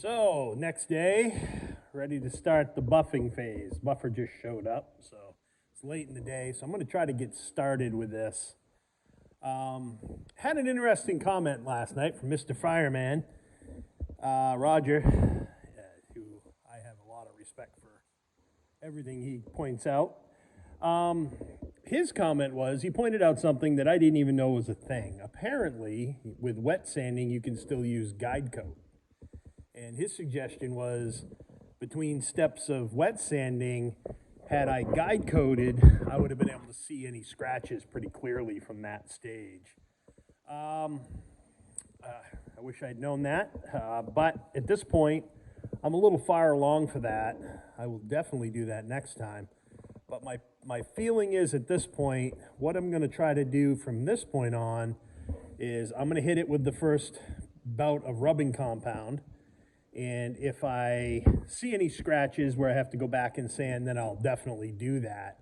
So, next day, ready to start the buffing phase. Buffer just showed up, so it's late in the day, so I'm going to try to get started with this. Had an interesting comment last night from Mr. Fireman, Roger, who I have a lot of respect for everything he points out. His comment was, he pointed out something that I didn't even know was a thing. Apparently, with wet sanding, you can still use guide coat. And his suggestion was, between steps of wet sanding, had I guide coated, I would have been able to see any scratches pretty clearly from that stage. I wish I'd known that, but at this point, I'm a little far along for that. I will definitely do that next time. But my feeling is at this point, what I'm gonna try to do from this point on is I'm gonna hit it with the first bout of rubbing compound. And if I see any scratches where I have to go back and sand, then I'll definitely do that.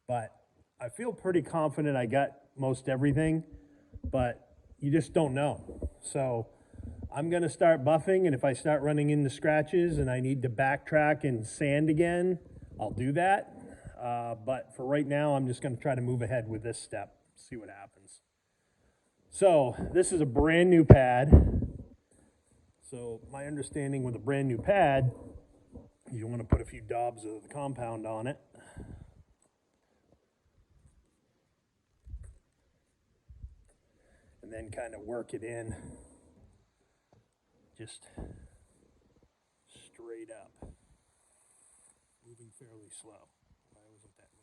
But I feel pretty confident I got most everything, but you just don't know. So I'm gonna start buffing, and if I start running into scratches and I need to backtrack and sand again, I'll do that. But for right now, I'm just gonna try to move ahead with this step, see what happens. So this is a brand new pad. So my understanding with a brand new pad, you want to put a few daubs of the compound on it. And then kind of work it in just straight up, moving fairly slow. Why wasn't that moving?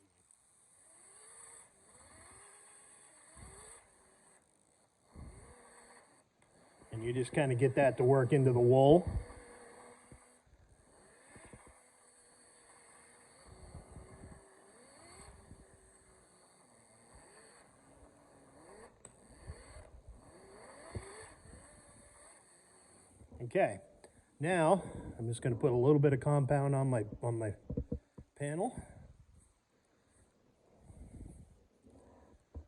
And you just kind of get that to work into the wool. Okay, now I'm just going to put a little bit of compound on my panel.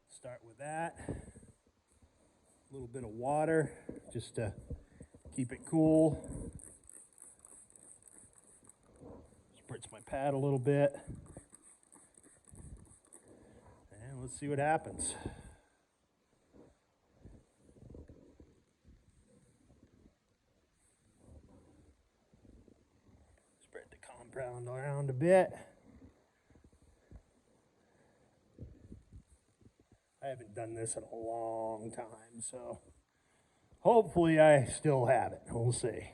Start with that. A little bit of water just to keep it cool. Spritz my pad a little bit. And let's see what happens. Spread the compound around a bit. I haven't done this in a long time, so hopefully I still have it. We'll see.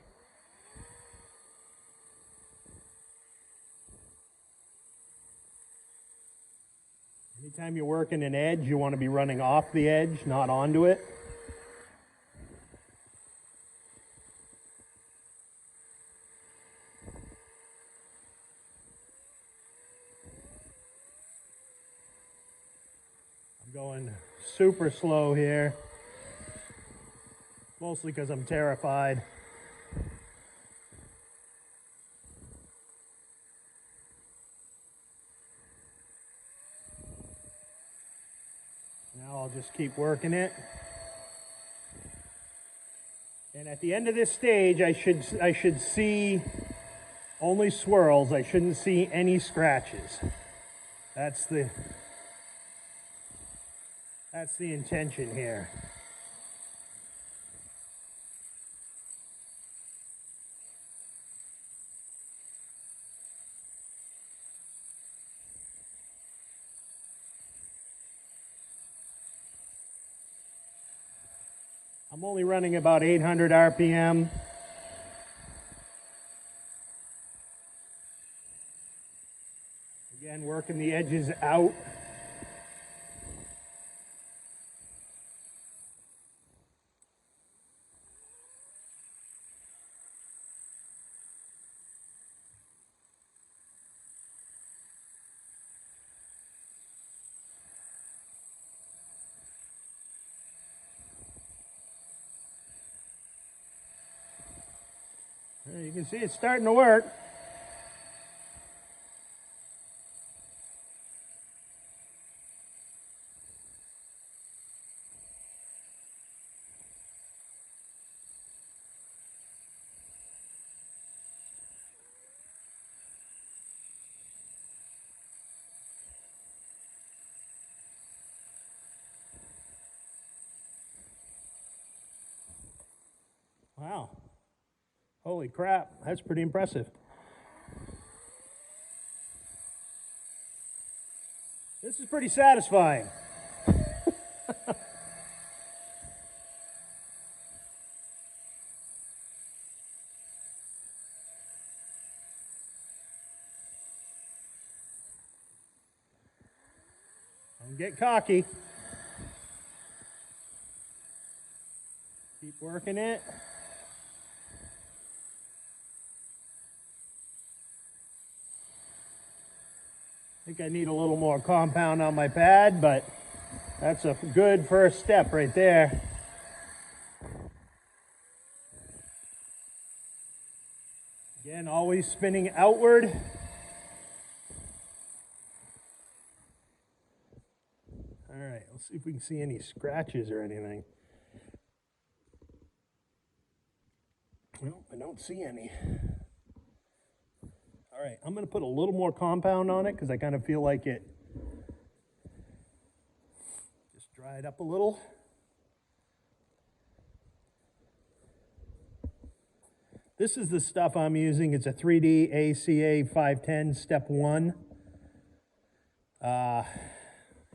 Anytime you're working an edge, you want to be running off the edge, not onto it. I'm going super slow here, mostly because I'm terrified. Now I'll just keep working it. And at the end of this stage, I should see only swirls. I shouldn't see any scratches. That's the intention here. I'm only running about 800 RPM. Again, working the edges out. You can see it's starting to work. Holy crap, that's pretty impressive. This is pretty satisfying. Don't get cocky. Keep working it. I think I need a little more compound on my pad, but that's a good first step right there. Again, always spinning outward. All right, let's see if we can see any scratches or anything. Well, I don't see any. All right, I'm going to put a little more compound on it because I kind of feel like it just dried up a little. This is the stuff I'm using. It's a 3D ACA 510 step 1.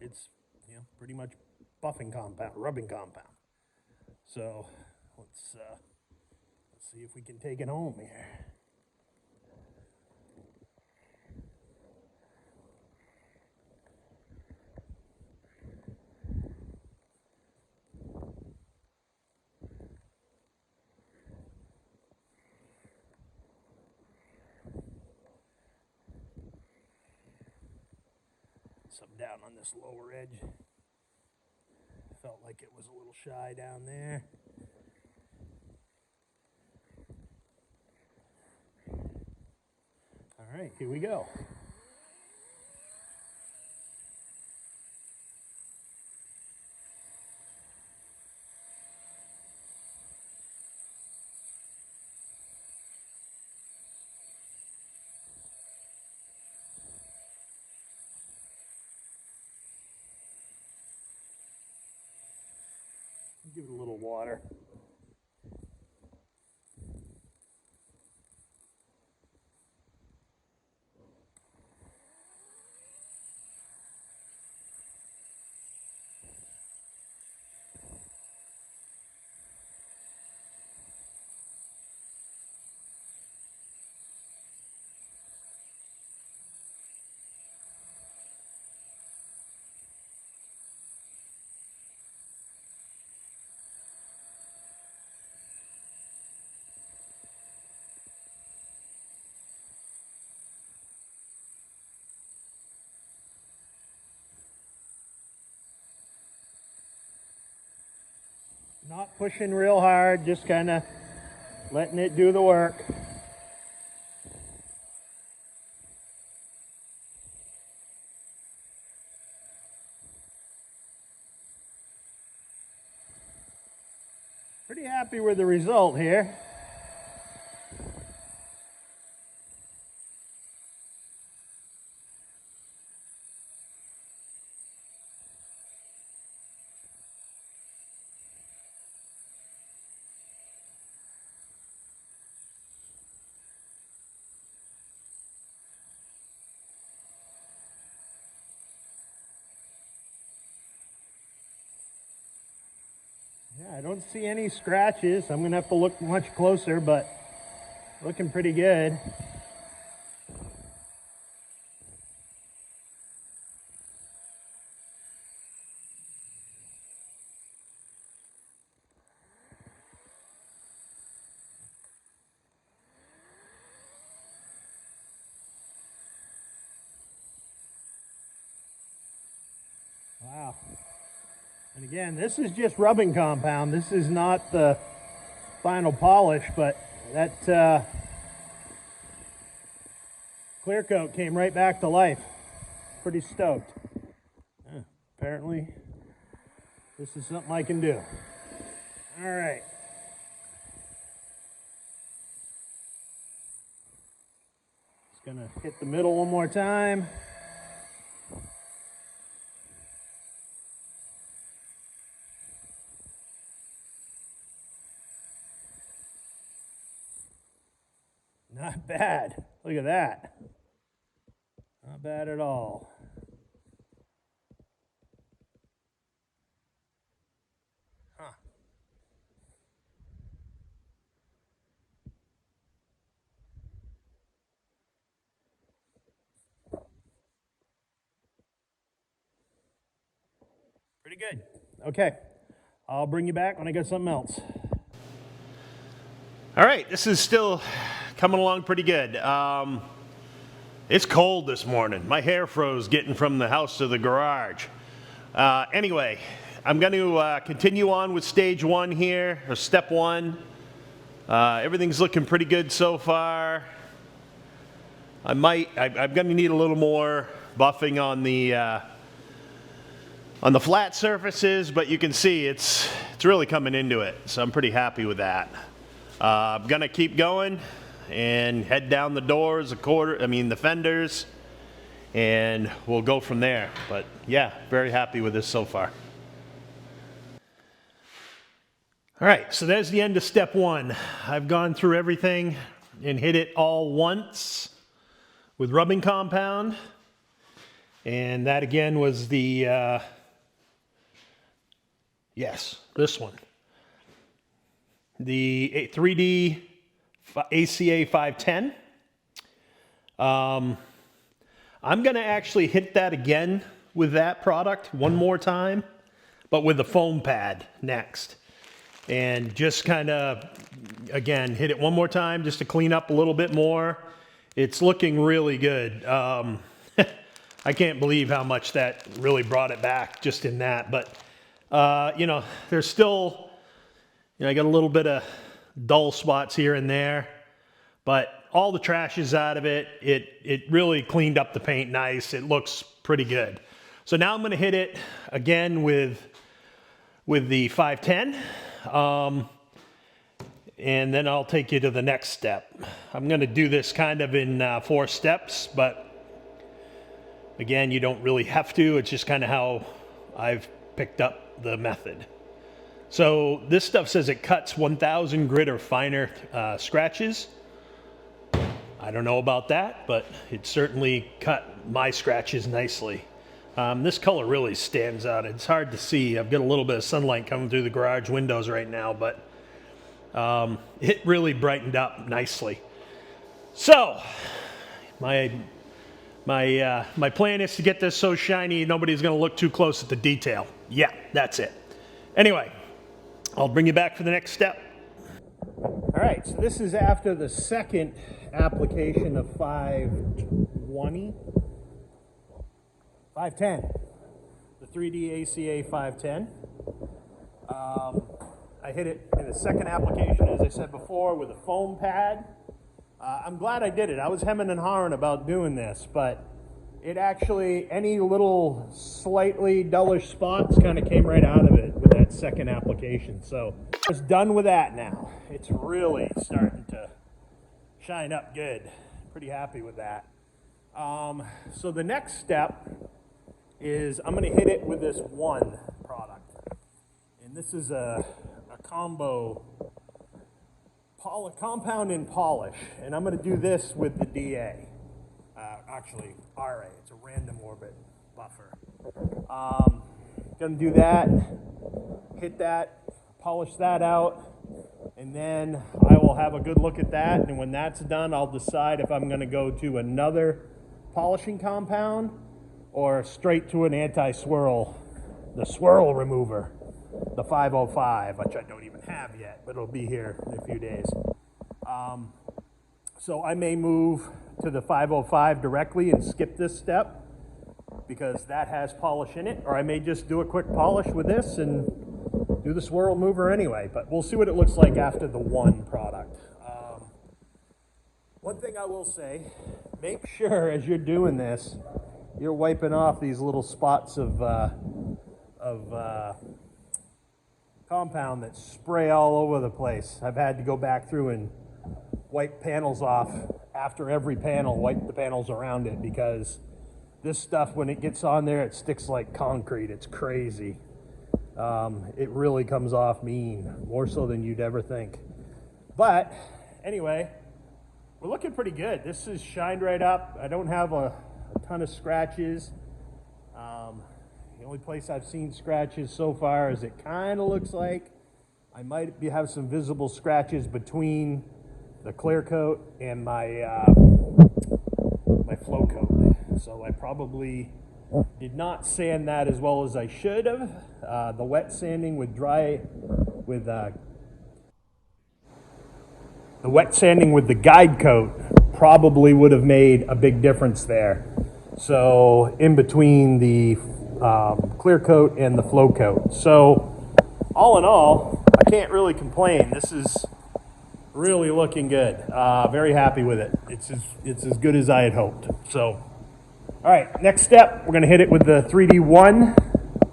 It's pretty much buffing compound, rubbing compound. So let's see if we can take it home here. Some down on this lower edge. Felt like it was a little shy down there. All right, here we go. Give it a little water. Not pushing real hard, just kind of letting it do the work. Pretty happy with the result here. Yeah, I don't see any scratches. I'm going to have to look much closer, but looking pretty good. Wow. And again, this is just rubbing compound. This is not the final polish, but that clear coat came right back to life. Pretty stoked. Yeah, apparently, this is something I can do. All right. Just gonna hit the middle one more time. Not bad. Look at that. Not bad at all. Huh. Pretty good. Okay. I'll bring you back when I get something else. All right, this is still coming along pretty good. It's cold this morning. My hair froze getting from the house to the garage. Anyway, I'm going to continue on with stage one here, or step one. Everything's looking pretty good so far. I'm going to need a little more buffing on the flat surfaces, but you can see it's really coming into it, so I'm pretty happy with that. I'm gonna keep going and head down the doors, the fenders, and we'll go from there. But yeah, very happy with this so far. All right, so there's the end of step one. I've gone through everything and hit it all once with rubbing compound, and that again was the yes, this one. The 3D ACA 510. I'm going to actually hit that again with that product one more time, but with the foam pad next. And just kind of, again, hit it one more time just to clean up a little bit more. It's looking really good. I can't believe how much that really brought it back just in that. But, there's still, I got a little bit of dull spots here and there, but all the trash is out of it. It really cleaned up the paint nice. It looks pretty good. So now I'm going to hit it again with the 510, and then I'll take you to the next step. I'm going to do this kind of in 4 steps, but again, you don't really have to. It's just kind of how I've picked up the method. So this stuff says it cuts 1,000 grit or finer scratches. I don't know about that, but it certainly cut my scratches nicely. This color really stands out. It's hard to see. I've got a little bit of sunlight coming through the garage windows right now, but it really brightened up nicely. So my plan is to get this so shiny nobody's going to look too close at the detail. Yeah, that's it. Anyway, I'll bring you back for the next step. All right, so this is after the second application of 510, the 3D ACA 510. I hit it in the second application, as I said before, with a foam pad. I'm glad I did it. I was hemming and hawing about doing this, but it actually, any little slightly dullish spots kind of came right out of it with that second application. So I was done with that now. It's really starting to shine up good. Pretty happy with that. So the next step is I'm going to hit it with this one product. And this is a combo compound and polish. And I'm going to do this with the DA. Actually, RA, it's a random orbit buffer. Gonna do that, hit that, polish that out, and then I will have a good look at that, and when that's done, I'll decide if I'm gonna go to another polishing compound or straight to an anti-swirl, the swirl remover, the 505, which I don't even have yet, but it'll be here in a few days. So I may move to the 505 directly and skip this step because that has polish in it, or I may just do a quick polish with this and do the swirl mover anyway, but we'll see what it looks like after the one product. One thing I will say, make sure as you're doing this, you're wiping off these little spots of compound that spray all over the place. I've had to go back through and wipe panels off after every panel, wipe the panels around it, because this stuff, when it gets on there, it sticks like concrete. It's crazy. It really comes off mean, more so than you'd ever think. But anyway, we're looking pretty good. This is shined right up. I don't have a ton of scratches. The only place I've seen scratches so far is it kind of looks like I might have some visible scratches between the clear coat and my my flow coat. So I probably did not sand that as well as I should have. The wet sanding with the wet sanding with the guide coat probably would have made a big difference there. So in between the clear coat and the flow coat. So all in all, I can't really complain. This is really looking good. Very happy with it. It's as good as I had hoped. So, all right, next step, we're gonna hit it with the 3D1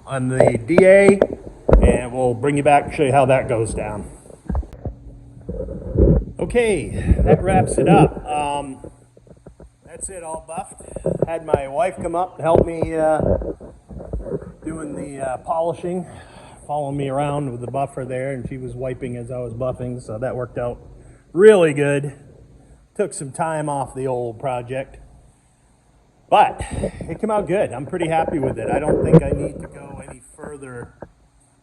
on the DA, and we'll bring you back and show you how that goes down. Okay, that wraps it up. That's it, all buffed. Had my wife come up to help me doing the polishing, following me around with the buffer there, and she was wiping as I was buffing, so that worked out really good. Took some time off the old project, but it came out good. I'm pretty happy with it. I don't think I need to go any further.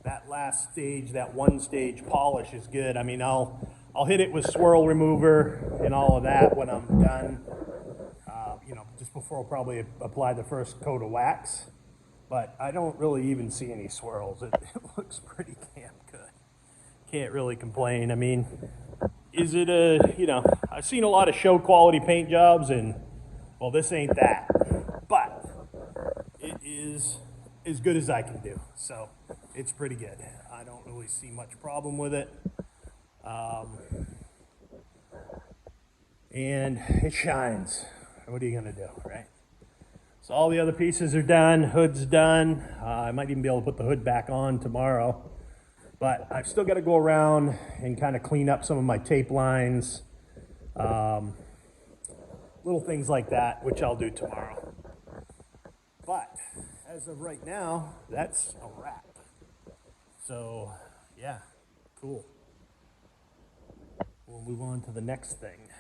That last stage, that one stage polish is good. I mean, I'll hit it with swirl remover and all of that when I'm done. Just before I'll probably apply the first coat of wax. But I don't really even see any swirls. It looks pretty damn good. Can't really complain. I mean, is it I've seen a lot of show quality paint jobs, and well, this ain't that. But it is as good as I can do. So it's pretty good. I don't really see much problem with it. And it shines. What are you gonna do, right? So all the other pieces are done, hood's done. I might even be able to put the hood back on tomorrow. But I've still got to go around and kind of clean up some of my tape lines. Little things like that, which I'll do tomorrow. But as of right now, that's a wrap. So yeah, cool. We'll move on to the next thing.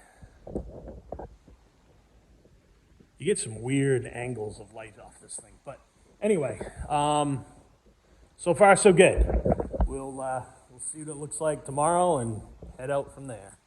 You get some weird angles of light off this thing. But anyway, so far so good. We'll see what it looks like tomorrow and head out from there.